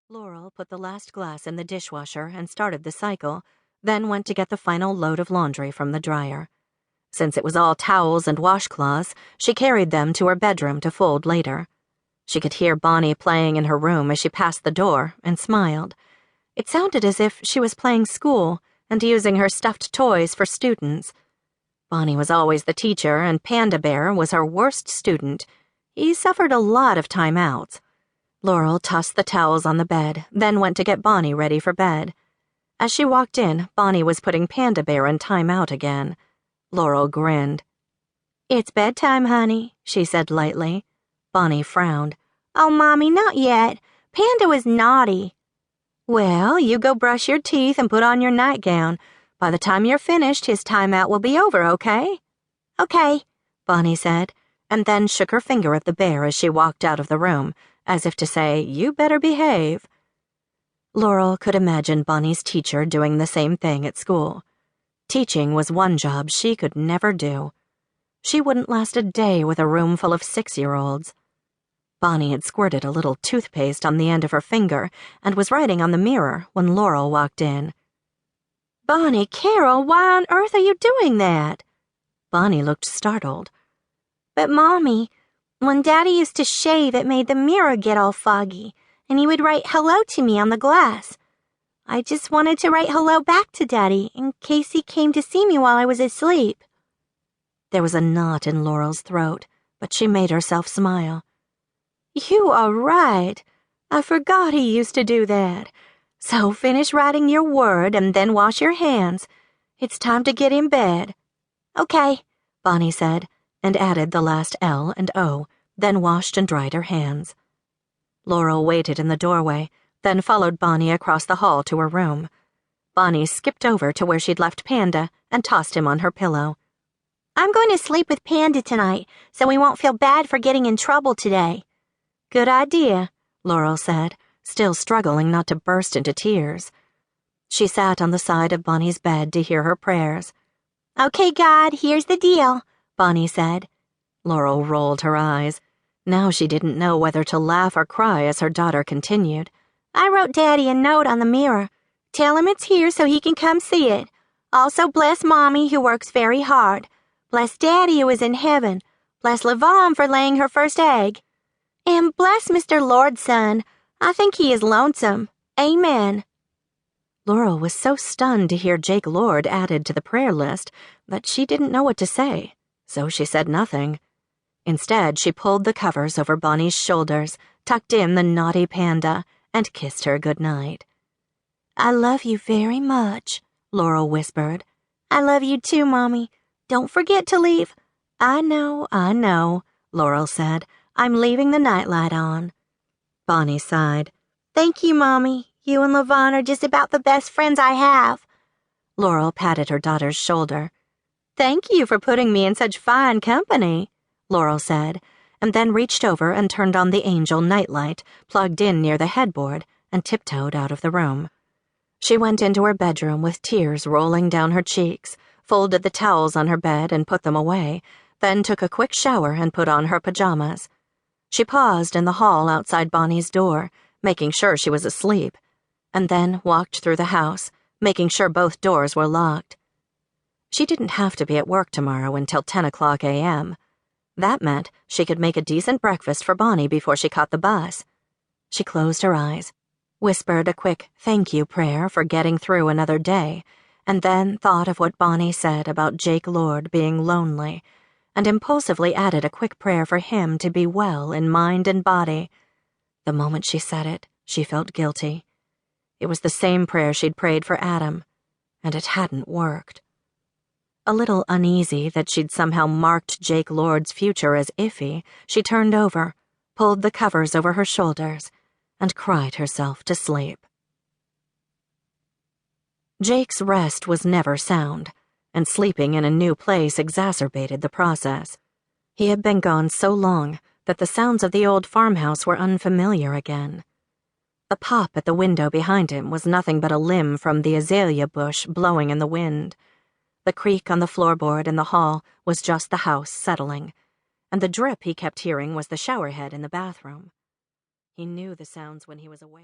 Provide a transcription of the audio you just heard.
Laurel put the last glass in the dishwasher and started the cycle, then went to get the final load of laundry from the dryer. Since it was all towels and washcloths, she carried them to her bedroom to fold later. She could hear Bonnie playing in her room as she passed the door and smiled. It sounded as if she was playing school and using her stuffed toys for students. Bonnie was always the teacher, and Panda Bear was her worst student. He suffered a lot of timeouts. Laurel tossed the towels on the bed, then went to get Bonnie ready for bed. As she walked in, Bonnie was putting Panda Bear in timeout again. Laurel grinned. "It's bedtime, honey," she said lightly. Bonnie frowned. "Oh, Mommy, not yet. Panda was naughty." "Well, you go brush your teeth and put on your nightgown. By the time you're finished, his timeout will be over, okay?" "Okay," Bonnie said, and then shook her finger at the bear as she walked out of the room, as if to say, "You better behave." Laurel could imagine Bonnie's teacher doing the same thing at school. Teaching was one job she could never do. She wouldn't last a day with a room full of 6-year-olds. Bonnie had squirted a little toothpaste on the end of her finger and was writing on the mirror when Laurel walked in. "Bonnie Carroll, why on earth are you doing that?" Bonnie looked startled. "But, Mommy, when Daddy used to shave, it made the mirror get all foggy, and he would write hello to me on the glass. I just wanted to write hello back to Daddy in case he came to see me while I was asleep." There was a knot in Laurel's throat, but she made herself smile. "You are right. I forgot he used to do that. So finish writing your word and then wash your hands. It's time to get in bed." "Okay," Bonnie said, and added the last L and O, then washed and dried her hands. Laurel waited in the doorway, then followed Bonnie across the hall to her room. Bonnie skipped over to where she'd left Panda and tossed him on her pillow. "I'm going to sleep with Panda tonight, so we won't feel bad for getting in trouble today." "Good idea," Laurel said, still struggling not to burst into tears. She sat on the side of Bonnie's bed to hear her prayers. "Okay, God, here's the deal," Bonnie said. Laurel rolled her eyes. Now she didn't know whether to laugh or cry as her daughter continued. "I wrote Daddy a note on the mirror. Tell him it's here so he can come see it. Also bless Mommy, who works very hard. Bless Daddy, who is in heaven. Bless LaVon for laying her first egg. And bless Mr. Lorde's son. I think he is lonesome. Amen." Laurel was so stunned to hear Jake Lorde added to the prayer list that she didn't know what to say, so she said nothing. Instead, she pulled the covers over Bonnie's shoulders, tucked in the naughty Panda, and kissed her goodnight. "I love you very much," Laurel whispered. "I love you too, Mommy. Don't forget to leave." I know, Laurel said. "I'm leaving the nightlight on." Bonnie sighed. "Thank you, Mommy. You and LaVon are just about the best friends I have." Laurel patted her daughter's shoulder. "Thank you for putting me in such fine company," Laurel said, and then reached over and turned on the Angel nightlight, plugged in near the headboard, and tiptoed out of the room. She went into her bedroom with tears rolling down her cheeks, folded the towels on her bed and put them away, then took a quick shower and put on her pajamas. She paused in the hall outside Bonnie's door, making sure she was asleep, and then walked through the house, making sure both doors were locked. She didn't have to be at work tomorrow until 10 o'clock a.m. That meant she could make a decent breakfast for Bonnie before she caught the bus. She closed her eyes, whispered a quick thank you prayer for getting through another day, and then thought of what Bonnie said about Jake Lorde being lonely, and impulsively added a quick prayer for him to be well in mind and body. The moment she said it, she felt guilty. It was the same prayer she'd prayed for Adam, and it hadn't worked. A little uneasy that she'd somehow marked Jake Lorde's future as iffy, she turned over, pulled the covers over her shoulders, and cried herself to sleep. Jake's rest was never sound, and sleeping in a new place exacerbated the process. He had been gone so long that the sounds of the old farmhouse were unfamiliar again. The pop at the window behind him was nothing but a limb from the azalea bush blowing in the wind. The creak on the floorboard in the hall was just the house settling, and the drip he kept hearing was the showerhead in the bathroom. He knew the sounds when he was awake.